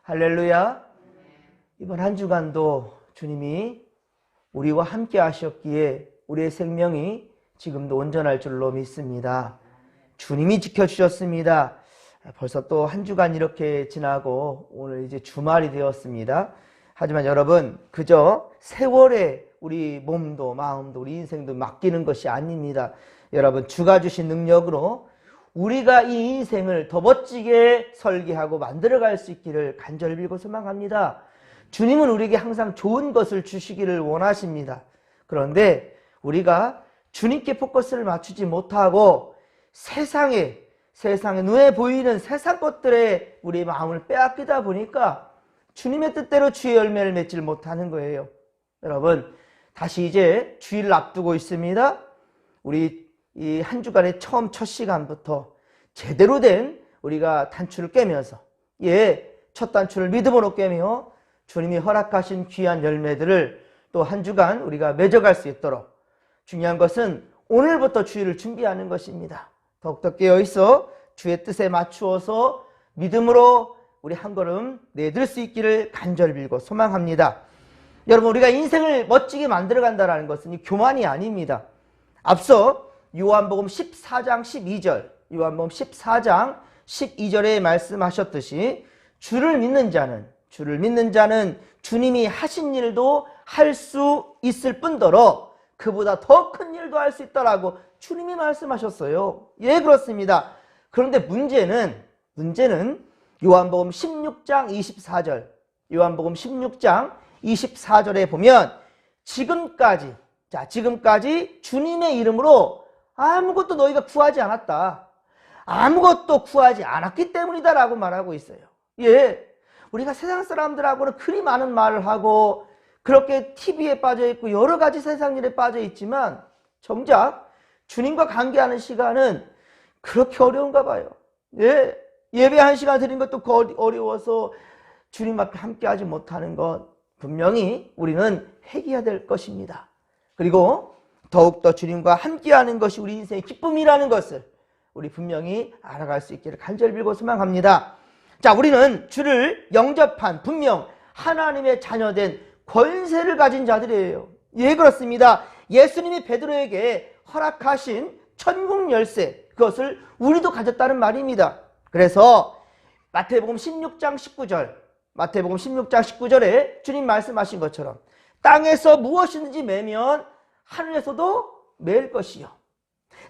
할렐루야. 이번 한 주간도 주님이 우리와 함께 하셨기에 우리의 생명이 지금도 온전할 줄로 믿습니다. 주님이 지켜주셨습니다. 벌써 또 한 주간 이렇게 지나고 오늘 이제 주말이 되었습니다. 하지만 여러분, 그저 세월에 우리 몸도 마음도 우리 인생도 맡기는 것이 아닙니다. 여러분, 주가 주신 능력으로 우리가 이 인생을 더 멋지게 설계하고 만들어갈 수 있기를 간절히 빌고 소망합니다. 주님은 우리에게 항상 좋은 것을 주시기를 원하십니다. 그런데 우리가 주님께 포커스를 맞추지 못하고 세상에 눈에 보이는 세상 것들에 우리의 마음을 빼앗기다 보니까 주님의 뜻대로 주의 열매를 맺지 못하는 거예요. 여러분, 다시 이제 주일을 앞두고 있습니다. 우리 이 한 주간의 첫 시간부터 제대로 된 우리가 단추를 깨면서 첫 단추를 믿음으로 깨며 주님이 허락하신 귀한 열매들을 또 한 주간 우리가 맺어갈 수 있도록, 중요한 것은 오늘부터 주일을 준비하는 것입니다. 더욱더 깨어있어 주의 뜻에 맞추어서 믿음으로 우리 한 걸음 내들 수 있기를 간절히 빌고 소망합니다. 여러분, 우리가 인생을 멋지게 만들어간다는 것은 교만이 아닙니다. 앞서 요한복음 14장 12절, 요한복음 14장 12절에 말씀하셨듯이 주를 믿는 자는 주님이 하신 일도 할 수 있을 뿐더러 그보다 더 큰 일도 할 수 있다라고 주님이 말씀하셨어요. 예, 그렇습니다. 그런데 문제는 요한복음 16장 24절, 요한복음 16장 24절에 보면 지금까지 주님의 이름으로 아무것도 너희가 구하지 않았다. 아무것도 구하지 않았기 때문이다 라고 말하고 있어요. 예, 우리가 세상 사람들하고는 그리 많은 말을 하고 그렇게 TV에 빠져있고 여러 가지 세상 일에 빠져있지만 정작 주님과 관계하는 시간은 그렇게 어려운가 봐요. 예, 예배 한 시간 드린 것도 어려워서 주님 앞에 함께하지 못하는 것, 분명히 우리는 회개해야 될 것입니다. 그리고 더욱더 주님과 함께하는 것이 우리 인생의 기쁨이라는 것을 우리 분명히 알아갈 수 있기를 간절히 빌고 소망합니다. 자, 우리는 주를 영접한 분명 하나님의 자녀된 권세를 가진 자들이에요. 예, 그렇습니다. 예수님이 베드로에게 허락하신 천국 열쇠, 그것을 우리도 가졌다는 말입니다. 그래서 마태복음 16장 19절에 주님 말씀하신 것처럼 땅에서 무엇이든지 매면 하늘에서도 매일 것이요,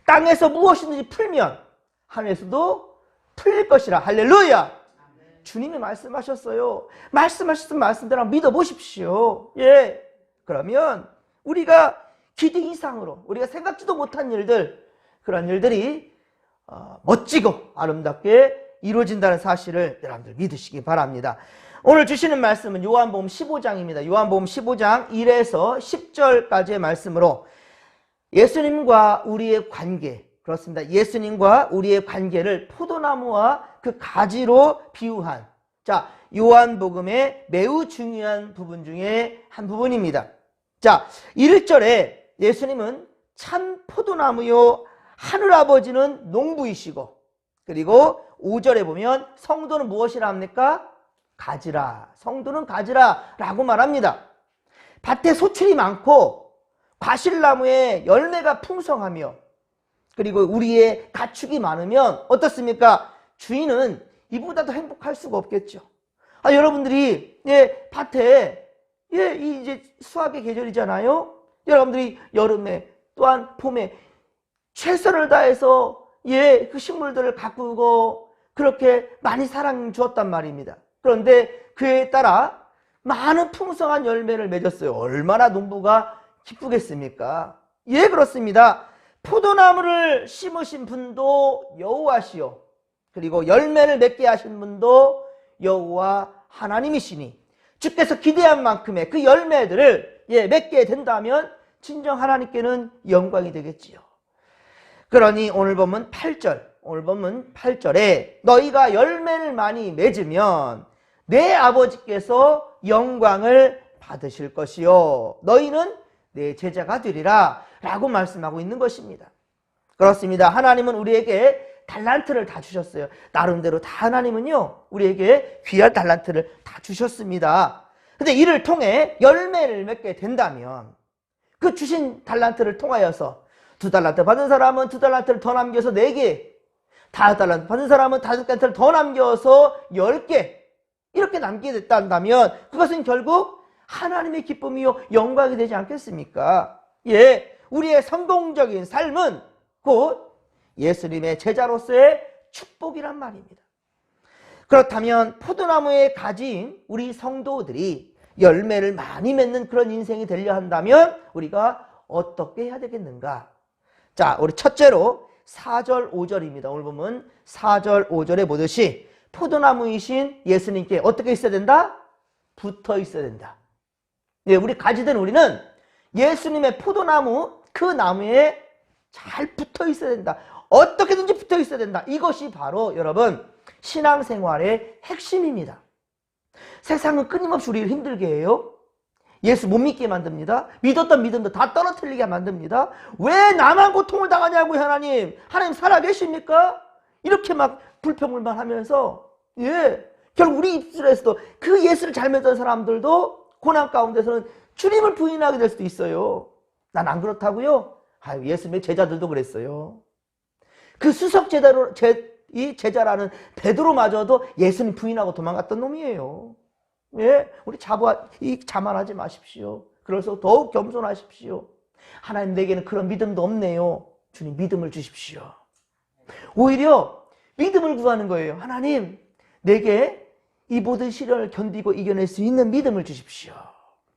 땅에서 무엇이든지 풀면 하늘에서도 풀릴 것이라. 할렐루야. 주님이 말씀하셨어요. 말씀하셨던 말씀대로 믿어보십시오. 예, 그러면 우리가 기대 이상으로 우리가 생각지도 못한 일들, 그런 일들이 멋지고 아름답게 이루어진다는 사실을 여러분들 믿으시기 바랍니다. 오늘 주시는 말씀은 요한복음 15장입니다. 요한복음 15장 1에서 10절까지의 말씀으로 예수님과 우리의 관계, 그렇습니다. 예수님과 우리의 관계를 포도나무와 그 가지로 비유한, 자, 요한복음의 매우 중요한 부분 중에 한 부분입니다. 자, 1절에 예수님은 참 포도나무요 하늘아버지는 농부이시고, 그리고 5절에 보면 성도는 무엇이라 합니까? 가지라. 성도는 가지라 라고 말합니다. 밭에 소출이 많고 과실나무에 열매가 풍성하며 그리고 우리의 가축이 많으면 어떻습니까? 주인은 이보다 더 행복할 수가 없겠죠. 여러분들이 밭에 이제 수확의 계절이잖아요. 여러분들이 여름에 또한 봄에 최선을 다해서 그 식물들을 가꾸고 그렇게 많이 사랑 주었단 말입니다. 그런데 그에 따라 많은 풍성한 열매를 맺었어요. 얼마나 농부가 기쁘겠습니까? 예, 그렇습니다. 포도나무를 심으신 분도 여호와시요, 그리고 열매를 맺게 하신 분도 여호와 하나님이시니 주께서 기대한 만큼의 그 열매들을 맺게 된다면 진정 하나님께는 영광이 되겠지요. 그러니 오늘 본문 8절에 너희가 열매를 많이 맺으면 내 아버지께서 영광을 받으실 것이요 너희는 내 제자가 되리라 라고 말씀하고 있는 것입니다. 그렇습니다. 하나님은 우리에게 달란트를 다 주셨어요. 나름대로 다 하나님은요, 우리에게 귀한 달란트를 다 주셨습니다. 근데 이를 통해 열매를 맺게 된다면 그 주신 달란트를 통하여서 2달란트 받은 사람은 2달란트를 더 남겨서 4개, 5달란트 받은 사람은 5달란트를 더 남겨서 10개, 이렇게 남게 됐다면 그것은 결국 하나님의 기쁨이요 영광이 되지 않겠습니까? 예, 우리의 성공적인 삶은 곧 예수님의 제자로서의 축복이란 말입니다. 그렇다면 포도나무의 가지인 우리 성도들이 열매를 많이 맺는 그런 인생이 되려 한다면 우리가 어떻게 해야 되겠는가? 자, 우리 첫째로 4절 5절입니다. 오늘 보면 4절 5절에 보듯이 포도나무이신 예수님께 어떻게 있어야 된다? 붙어 있어야 된다. 예, 우리 가지된 우리는 예수님의 포도나무, 그 나무에 잘 붙어 있어야 된다. 어떻게든지 붙어 있어야 된다. 이것이 바로 여러분 신앙생활의 핵심입니다. 세상은 끊임없이 우리를 힘들게 해요. 예수 못 믿게 만듭니다. 믿었던 믿음도 다 떨어뜨리게 만듭니다. 왜 나만 고통을 당하냐고 하나님. 하나님 살아계십니까? 이렇게 막 불평불만 하면서 예, 결국 우리 입술에서도 그 예수를 잘 믿던 사람들도 고난 가운데서는 주님을 부인하게 될 수도 있어요. 난 안 그렇다고요? 아유, 예수님의 제자들도 그랬어요. 그 수석 제자라는 베드로마저도 예수님 부인하고 도망갔던 놈이에요. 예, 우리 자만하지 마십시오. 그래서 더욱 겸손하십시오. 하나님 내게는 그런 믿음도 없네요. 주님 믿음을 주십시오. 오히려 믿음을 구하는 거예요. 하나님 내게 이 모든 시련을 견디고 이겨낼 수 있는 믿음을 주십시오.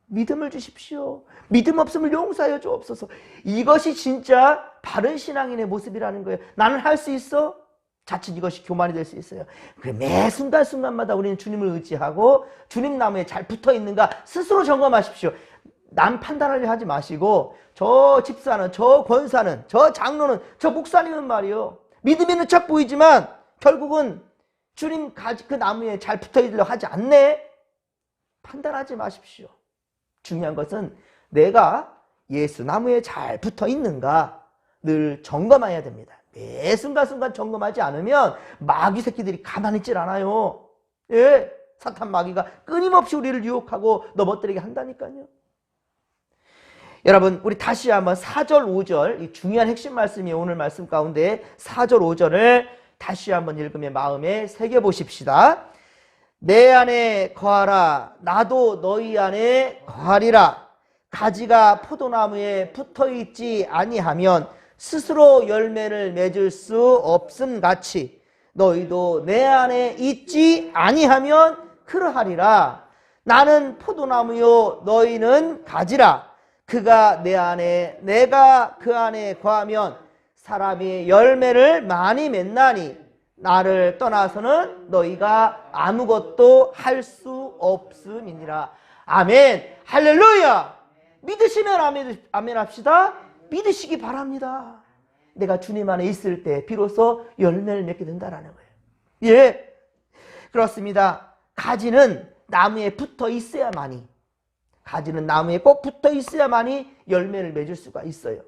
믿음을 주십시오. 믿음 없음을 용서하여 주옵소서. 이것이 진짜 바른 신앙인의 모습이라는 거예요. 나는 할 수 있어? 자칫 이것이 교만이 될 수 있어요. 그래, 매 순간순간마다 우리는 주님을 의지하고 주님 나무에 잘 붙어 있는가 스스로 점검하십시오. 남 판단하려 하지 마시고 저 집사는, 저 권사는, 저 장로는, 저 목사님은 말이요, 믿음 있는 척 보이지만 결국은 주님 그 나무에 잘 붙어 있으려 하지 않네? 판단하지 마십시오. 중요한 것은 내가 예수 나무에 잘 붙어 있는가 늘 점검해야 됩니다. 매 순간순간 점검하지 않으면 마귀 새끼들이 가만히 있질 않아요. 예, 사탄 마귀가 끊임없이 우리를 유혹하고 넘어뜨리게 한다니까요. 여러분, 우리 다시 한번 4절 5절, 이 중요한 핵심 말씀이 오늘 말씀 가운데 4절 5절을 다시 한번 읽으며 마음에 새겨보십시다. 내 안에 거하라. 나도 너희 안에 거하리라. 가지가 포도나무에 붙어있지 아니하면 스스로 열매를 맺을 수 없음 같이 너희도 내 안에 있지 아니하면 그러하리라. 나는 포도나무요 너희는 가지라. 그가 내 안에 내가 그 안에 거하면 사람이 열매를 많이 맺나니 나를 떠나서는 너희가 아무것도 할 수 없음이니라. 아멘. 할렐루야. 믿으시면 아멘 합시다. 믿으시기 바랍니다. 내가 주님 안에 있을 때 비로소 열매를 맺게 된다라는 거예요. 예, 그렇습니다. 가지는 나무에 붙어 있어야만이, 가지는 나무에 꼭 붙어 있어야만이 열매를 맺을 수가 있어요.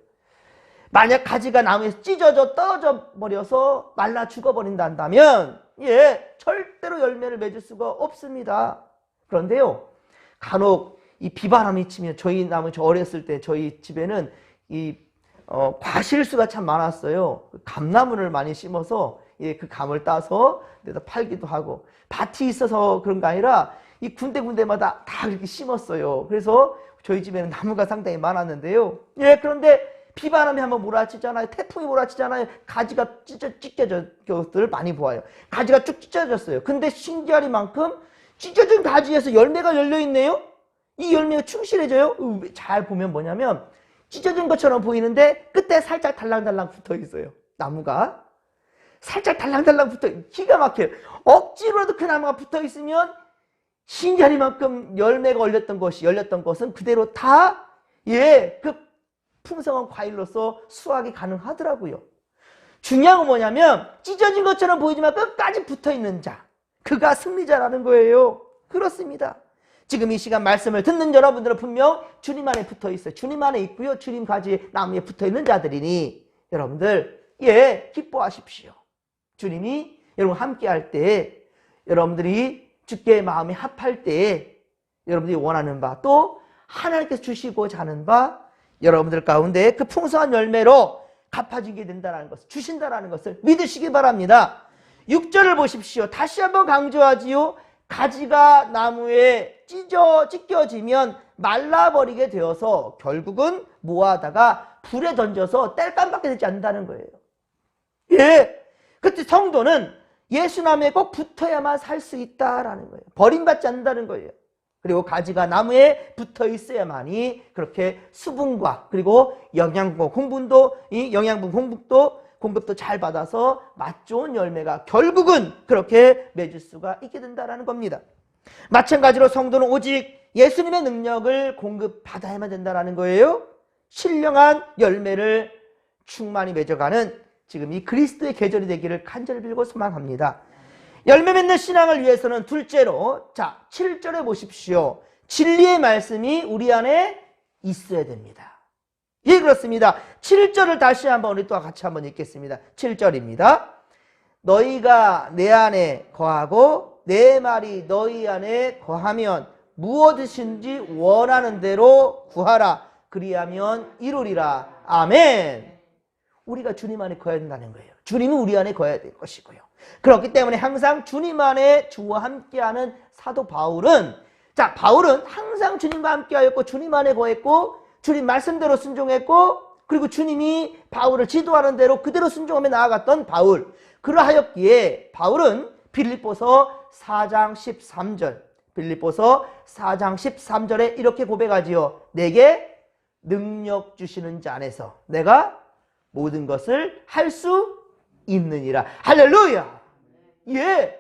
만약 가지가 나무에서 찢어져 떨어져 버려서 말라 죽어버린다면 예, 절대로 열매를 맺을 수가 없습니다. 그런데요, 간혹 이 비바람이 치면 저희 저 어렸을 때 저희 집에는 이 과실수가 참 많았어요. 감나무를 많이 심어서 예, 그 감을 따서 내다 팔기도 하고, 밭이 있어서 그런 거 아니라 이 군데군데마다 다 이렇게 심었어요. 그래서 저희 집에는 나무가 상당히 많았는데요. 예, 그런데 비바람이 한번 몰아치잖아요. 태풍이 몰아치잖아요. 가지가 찢어진 것들을 많이 보아요. 가지가 쭉 찢어졌어요. 근데 신기하리만큼 찢어진 가지에서 열매가 열려있네요. 이 열매가 충실해져요. 잘 보면 뭐냐면 찢어진 것처럼 보이는데 끝에 살짝 달랑달랑 붙어있어요. 나무가 살짝 달랑달랑 붙어있어요. 기가 막혀요. 억지로라도 그 나무가 붙어있으면 신기하리만큼 열매가 열렸던 것은 그대로 다 예, 그 풍성한 과일로서 수확이 가능하더라고요. 중요한 건 뭐냐면 찢어진 것처럼 보이지만 끝까지 붙어있는 자, 그가 승리자라는 거예요. 그렇습니다. 지금 이 시간 말씀을 듣는 여러분들은 분명 주님 안에 붙어있어요. 주님 안에 있고요, 주님 가지 나무에 붙어있는 자들이니 여러분들 예, 기뻐하십시오. 주님이 여러분 함께 할 때, 여러분들이 주께 마음이 합할 때 여러분들이 원하는 바, 또 하나님께서 주시고자 하는 바, 여러분들 가운데 그 풍성한 열매로 갚아주게 된다는 것을, 주신다는 것을 믿으시기 바랍니다. 6절을 보십시오. 다시 한번 강조하지요. 가지가 나무에 찢겨지면 말라버리게 되어서 결국은 모아다가 불에 던져서 땔감밖에 되지 않는다는 거예요. 예. 그때 성도는 예수님에 꼭 붙어야만 살 수 있다라는 거예요. 버림받지 않는다는 거예요. 그리고 가지가 나무에 붙어 있어야만이 그렇게 수분과 그리고 영양분 공급도 잘 받아서 맛 좋은 열매가 결국은 그렇게 맺을 수가 있게 된다는 겁니다. 마찬가지로 성도는 오직 예수님의 능력을 공급받아야만 된다는 거예요. 신령한 열매를 충만히 맺어가는 지금 이 그리스도의 계절이 되기를 간절히 빌고 소망합니다. 열매 맺는 신앙을 위해서는 둘째로, 자 7절에 보십시오. 진리의 말씀이 우리 안에 있어야 됩니다. 예, 그렇습니다. 7절을 다시 한번 우리 또 같이 한번 읽겠습니다. 7절입니다. 너희가 내 안에 거하고 내 말이 너희 안에 거하면 무엇이든지 원하는 대로 구하라. 그리하면 이루리라. 아멘. 우리가 주님 안에 거해야 된다는 거예요. 주님은 우리 안에 거해야 될 것이고요. 그렇기 때문에 항상 주님 안에 주와 함께하는 사도 바울은, 자, 바울은 항상 주님과 함께하였고 주님 안에 거했고 주님 말씀대로 순종했고, 그리고 주님이 바울을 지도하는 대로 그대로 순종하며 나아갔던 바울. 그러하였기에 바울은 빌립보서 4장 13절, 빌립보서 4장 13절에 이렇게 고백하지요. 내게 능력 주시는 자 안에서 내가 모든 것을 할 수 있느니라. 할렐루야. 예.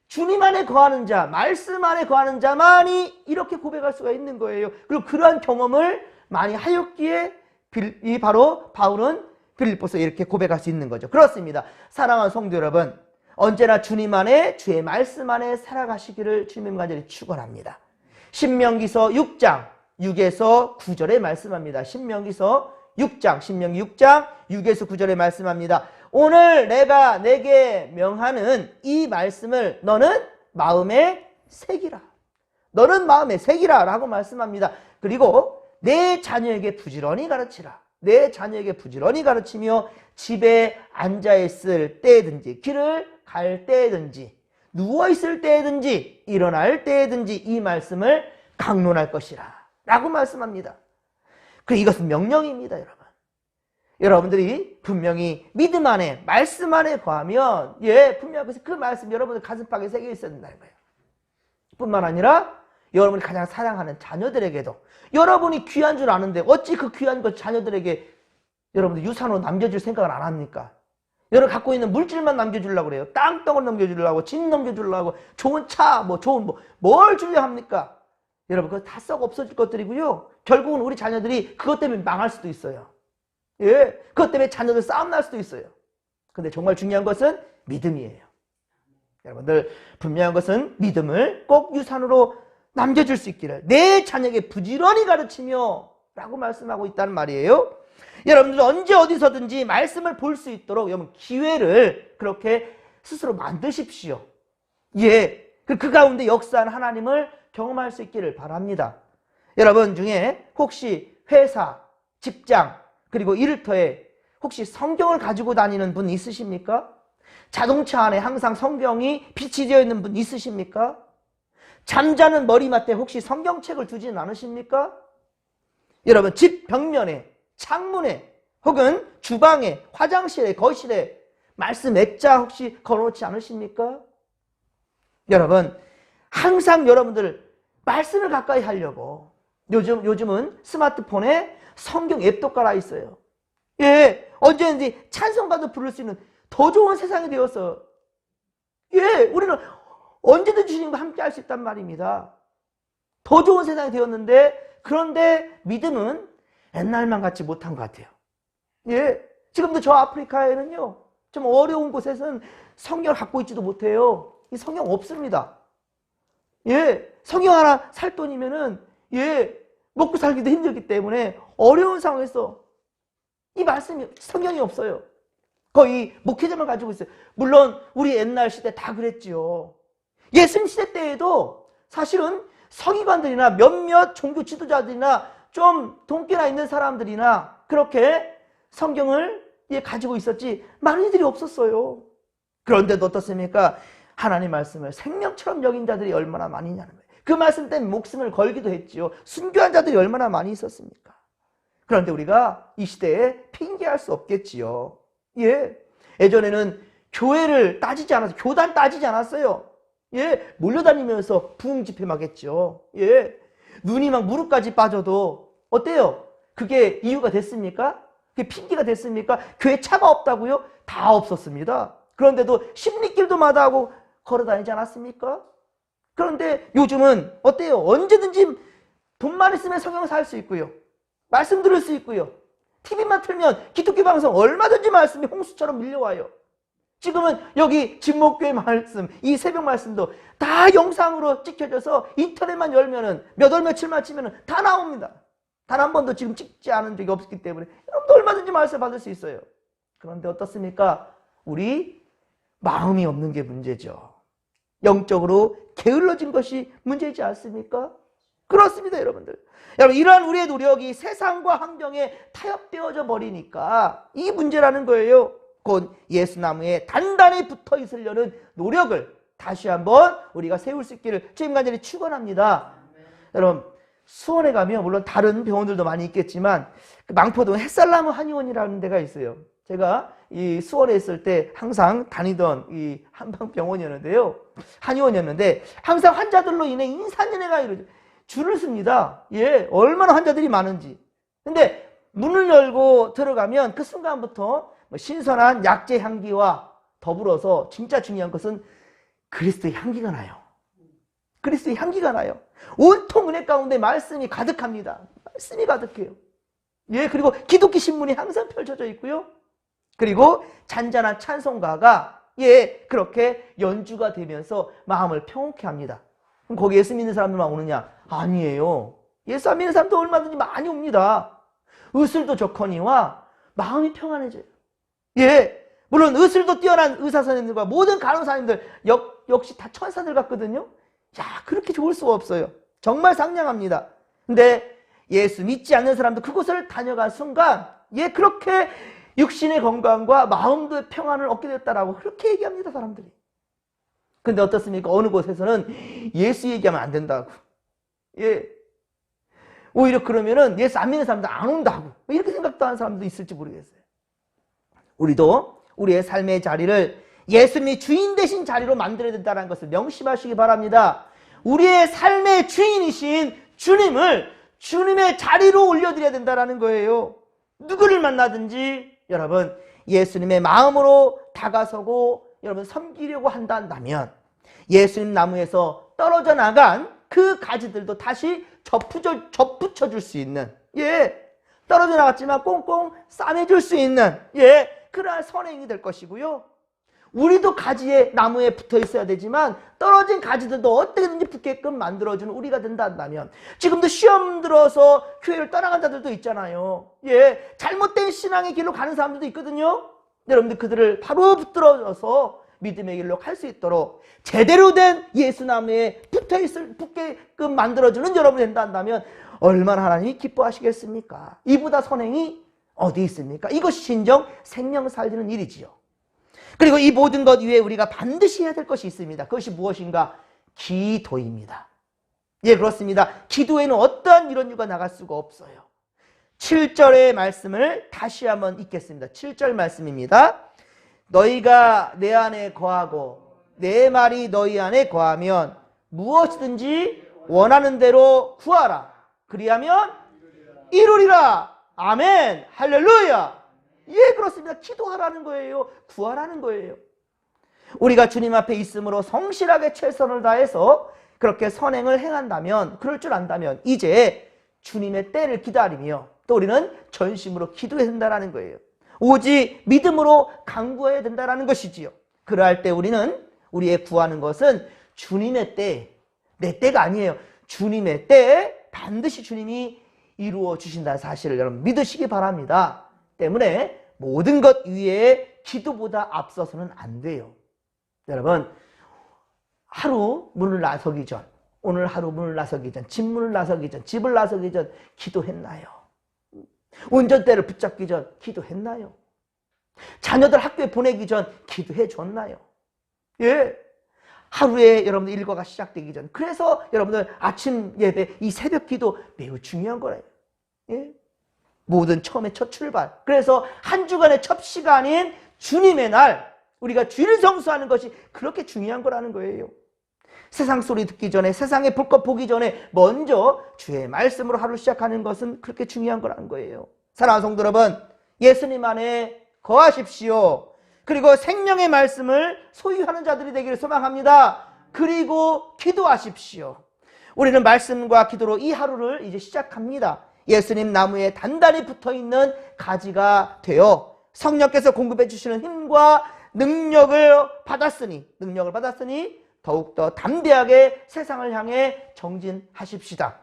주님 안에 거하는 자, 말씀 안에 거하는 자만이 이렇게 고백할 수가 있는 거예요. 그리고 그러한 경험을 많이 하였기에 바로 바울은 빌립보서 이렇게 고백할 수 있는 거죠. 그렇습니다. 사랑하는 성도 여러분, 언제나 주님 안에, 주의 말씀 안에 살아가시기를 주님 간절히 축원합니다. 신명기서 6장 6에서 9절에 말씀합니다. 신명기 6장 6에서 9절에 말씀합니다. 오늘 내가 내게 명하는 이 말씀을 너는 마음에 새기라. 너는 마음에 새기라 라고 말씀합니다. 그리고 내 자녀에게 부지런히 가르치라. 내 자녀에게 부지런히 가르치며 집에 앉아있을 때든지, 길을 갈 때든지, 누워있을 때든지, 일어날 때든지 이 말씀을 강론할 것이라 라고 말씀합니다. 이것은 명령입니다, 여러분. 여러분들이 분명히 믿음 안에, 말씀 안에 거하면, 예, 분명히 그 말씀 여러분들 가슴팍에 새겨 있어야 된다는 거예요. 뿐만 아니라 여러분이 가장 사랑하는 자녀들에게도, 여러분이 귀한 줄 아는데 어찌 그 귀한 것 자녀들에게 여러분들 유산으로 남겨줄 생각을 안 합니까? 여러분 갖고 있는 물질만 남겨주려고 그래요. 땅덩어리 남겨주려고, 집 남겨주려고, 좋은 차, 뭘 주려 합니까? 여러분 그거 다 썩어 없어질 것들이고요. 결국은 우리 자녀들이 그것 때문에 망할 수도 있어요. 예, 그것 때문에 자녀들 싸움 날 수도 있어요. 근데 정말 중요한 것은 믿음이에요. 여러분들 분명한 것은 믿음을 꼭 유산으로 남겨줄 수 있기를 내 자녀에게 부지런히 가르치며 라고 말씀하고 있다는 말이에요. 여러분들 언제 어디서든지 말씀을 볼 수 있도록 여러분 기회를 그렇게 스스로 만드십시오. 예, 그 가운데 역사한 하나님을 경험할 수 있기를 바랍니다. 여러분 중에 혹시 회사, 직장, 그리고 일터에 혹시 성경을 가지고 다니는 분 있으십니까? 자동차 안에 항상 성경이 비치되어 있는 분 있으십니까? 잠자는 머리맡에 혹시 성경책을 두지는 않으십니까? 여러분 집 벽면에, 창문에, 혹은 주방에, 화장실에, 거실에 말씀 액자 혹시 걸어놓지 않으십니까? 여러분 항상 여러분들 말씀을 가까이 하려고 요즘은 스마트폰에 성경 앱도 깔아 있어요. 예, 언제든지 찬송가도 부를 수 있는 더 좋은 세상이 되었어요. 예, 우리는 언제든지 주님과 함께 할 수 있단 말입니다. 더 좋은 세상이 되었는데, 그런데 믿음은 옛날만 같지 못한 것 같아요. 예, 지금도 저 아프리카에는요, 좀 어려운 곳에서는 성경을 갖고 있지도 못해요. 이 성경 없습니다. 예, 성경 하나 살 돈이면은, 예, 먹고 살기도 힘들기 때문에 어려운 상황에서 이 말씀이, 성경이 없어요. 거의 목회자만 가지고 있어요. 물론 우리 옛날 시대 다 그랬지요. 예수님 시대 때에도 사실은 서기관들이나 몇몇 종교 지도자들이나 좀 돈깨나 있는 사람들이나 그렇게 성경을 가지고 있었지 많은 이들이 없었어요. 그런데도 어떻습니까? 하나님 말씀을 생명처럼 여긴 자들이 얼마나 많이 있냐는 거예요. 그 말씀 때문에 목숨을 걸기도 했지요. 순교한 자들이 얼마나 많이 있었습니까? 그런데 우리가 이 시대에 핑계할 수 없겠지요. 예. 예전에는 교회를 따지지 않았어요. 교단 따지지 않았어요. 예. 몰려다니면서 부흥 집회 막 했죠. 예. 눈이 막 무릎까지 빠져도 어때요? 그게 이유가 됐습니까? 그게 핑계가 됐습니까? 교회 차가 없다고요? 다 없었습니다. 그런데도 십리길도 마다하고 걸어 다니지 않았습니까? 그런데 요즘은 어때요? 언제든지 돈만 있으면 성경 살 수 있고요. 말씀 들을 수 있고요. TV만 틀면 기독교 방송 얼마든지 말씀이 홍수처럼 밀려와요. 지금은 여기 진목교회 말씀, 이 새벽 말씀도 다 영상으로 찍혀져서 인터넷만 열면은 몇 월 며칠만 치면은 다 나옵니다. 단 한 번도 지금 찍지 않은 적이 없기 때문에 여러분도 얼마든지 말씀 받을 수 있어요. 그런데 어떻습니까? 우리 마음이 없는 게 문제죠. 영적으로 게을러진 것이 문제이지 않습니까? 그렇습니다, 여러분들. 여러분, 이러한 우리의 노력이 세상과 환경에 타협되어져 버리니까 이 문제라는 거예요. 곧 예수나무에 단단히 붙어 있으려는 노력을 다시 한번 우리가 세울 수 있기를 주님 간절히 축원합니다. 여러분, 수원에 가면 물론 다른 병원들도 많이 있겠지만 망포동 햇살나무 한의원이라는 데가 있어요. 제가 이 수원에 있을 때 항상 다니던 이 한방병원이었는데요. 한의원이었는데 항상 환자들로 인해 인산인해가 이루어져 줄을 씁니다. 예, 얼마나 환자들이 많은지. 근데 문을 열고 들어가면 그 순간부터 신선한 약재 향기와 더불어서 진짜 중요한 것은 그리스도의 향기가 나요. 그리스도의 향기가 나요. 온통 은혜 가운데 말씀이 가득합니다. 말씀이 가득해요. 예, 그리고 기독교 신문이 항상 펼쳐져 있고요. 그리고 잔잔한 찬송가가 그렇게 연주가 되면서 마음을 평온케 합니다. 그럼 거기 예수 믿는 사람들만 오느냐? 아니에요. 예수 안 믿는 사람도 얼마든지 많이 옵니다. 의술도 좋거니와 마음이 평안해져요. 예, 물론 의술도 뛰어난 의사 선생님들과 모든 간호사님들 역시 다 천사들 같거든요. 야, 그렇게 좋을 수가 없어요. 정말 상냥합니다. 근데 예수 믿지 않는 사람도 그곳을 다녀간 순간 그렇게 육신의 건강과 마음도 평안을 얻게 됐다라고 그렇게 얘기합니다, 사람들이. 근데 어떻습니까? 어느 곳에서는 예수 얘기하면 안 된다고. 오히려 그러면은 예수 안 믿는 사람들 안 온다고. 이렇게 생각도 하는 사람도 있을지 모르겠어요. 우리도 우리의 삶의 자리를 예수님이 주인 되신 자리로 만들어야 된다는 것을 명심하시기 바랍니다. 우리의 삶의 주인이신 주님을 주님의 자리로 올려드려야 된다는 거예요. 누구를 만나든지 여러분 예수님의 마음으로 다가서고 여러분 섬기려고 한다면 예수님 나무에서 떨어져 나간 그 가지들도 다시 접붙여 줄 수 있는 떨어져 나갔지만 꽁꽁 싸매줄 수 있는 그러한 선행이 될 것이고요. 우리도 가지에 나무에 붙어 있어야 되지만 떨어진 가지들도 어떻게든지 붙게끔 만들어주는 우리가 된다면 지금도 시험 들어서 교회를 떠나간 자들도 있잖아요. 잘못된 신앙의 길로 가는 사람들도 있거든요. 여러분들 그들을 바로 붙들어줘서 믿음의 길로 갈 수 있도록 제대로 된 예수나무에 붙게끔 만들어주는 여러분이 된다면 얼마나 하나님이 기뻐하시겠습니까? 이보다 선행이 어디 있습니까? 이것이 진정 생명 살리는 일이지요. 그리고 이 모든 것 위에 우리가 반드시 해야 될 것이 있습니다. 그것이 무엇인가? 기도입니다. 그렇습니다. 기도에는 어떠한 이런 이유가 나갈 수가 없어요. 7절의 말씀을 다시 한번 읽겠습니다. 7절 말씀입니다. 너희가 내 안에 거하고 내 말이 너희 안에 거하면 무엇이든지 원하는 대로 구하라. 그리하면 이루리라. 아멘. 할렐루야. 그렇습니다. 기도하라는 거예요. 구하라는 거예요. 우리가 주님 앞에 있음으로 성실하게 최선을 다해서 그렇게 선행을 행한다면, 그럴 줄 안다면 이제 주님의 때를 기다리며 또 우리는 전심으로 기도해야 된다는 거예요. 오직 믿음으로 간구해야 된다는 것이지요. 그러할 때 우리는 우리의 구하는 것은 주님의 때, 내 때가 아니에요. 주님의 때에 반드시 주님이 이루어 주신다는 사실을 여러분 믿으시기 바랍니다. 때문에 모든 것 위에 기도보다 앞서서는 안 돼요. 여러분, 하루 문을 나서기 전, 오늘 하루 문을 나서기 전, 집 문을 나서기 전, 집을 나서기 전 기도했나요? 운전대를 붙잡기 전 기도했나요? 자녀들 학교에 보내기 전 기도해 줬나요? 예. 하루에 여러분들 일과가 시작되기 전. 그래서 여러분들 아침 예배, 이 새벽 기도 매우 중요한 거예요. 예. 모든 처음에 첫 출발. 그래서 한 주간의 첫 시간인 주님의 날, 우리가 주일 성수하는 것이 그렇게 중요한 거라는 거예요. 세상 소리 듣기 전에, 세상의 볼 것 보기 전에 먼저 주의 말씀으로 하루 시작하는 것은 그렇게 중요한 거라는 거예요. 사랑하는 성도 여러분, 예수님 안에 거하십시오. 그리고 생명의 말씀을 소유하는 자들이 되기를 소망합니다. 그리고 기도하십시오. 우리는 말씀과 기도로 이 하루를 이제 시작합니다. 예수님 나무에 단단히 붙어있는 가지가 되어 성령께서 공급해 주시는 힘과 능력을 받았으니 더욱더 담대하게 세상을 향해 정진하십시다.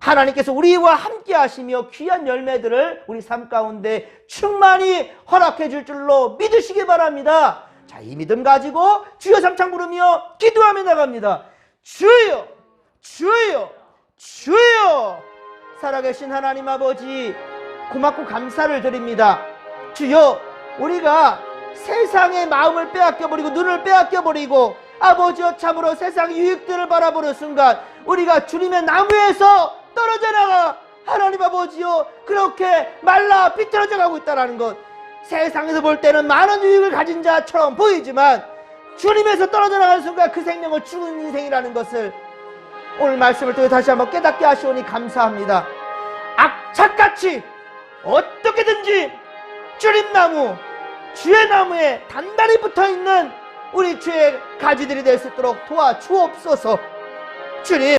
하나님께서 우리와 함께 하시며 귀한 열매들을 우리 삶 가운데 충만히 허락해 줄 줄로 믿으시기 바랍니다. 자, 이 믿음 가지고 주여 삼창 부르며 기도하며 나갑니다. 주여, 주여, 주여. 살아계신 하나님 아버지, 고맙고 감사를 드립니다. 주여, 우리가 세상의 마음을 빼앗겨버리고 눈을 빼앗겨버리고 아버지여 참으로 세상 유익들을 바라보는 순간 우리가 주님의 나무에서 떨어져 나가 하나님 아버지여 그렇게 말라 비틀어져 가고 있다는 것, 세상에서 볼 때는 많은 유익을 가진 자처럼 보이지만 주님에서 떨어져 나가는 순간 그 생명은 죽은 인생이라는 것을 오늘 말씀을 통해 다시 한번 깨닫게 하시오니 감사합니다. 악착같이 어떻게든지 주님나무, 주의 나무에 단단히 붙어있는 우리 주의 가지들이 될 수 있도록 도와주옵소서. 주님,